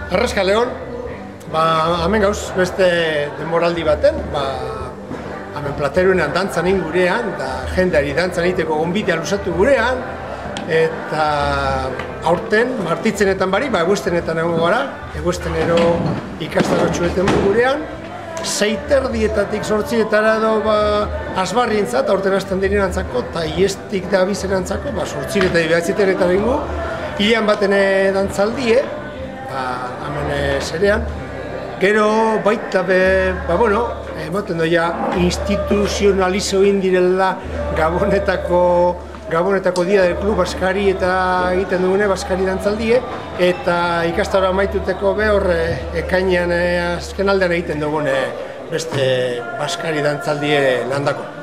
Arraskaleon, hemen gauz beste denboraldi baten, hemen Plateruenean dantzan gurean, da jendeari dantzan egiteko gonbitea luzatu gurean, eta aurten, martitzenetan bari, eguestenetan egongo gara, eguestenero ikastarotxueten gurean, 6:30 zortzietara edo asbarrientzat, aurten hasten direnantzako, eta iestik da bizenantzako, 8 eta 9 ingu, hilean baten dantzaldie, hemen zerean. Gero baita emoten doia instituzionalizo indirela Gabonetako Dia del Club Baskari eta egiten dugune Baskari dantzaldie, eta ikastaro amaituteko horre ekainean azken aldean egiten dugune beste Baskari dantzaldie landako.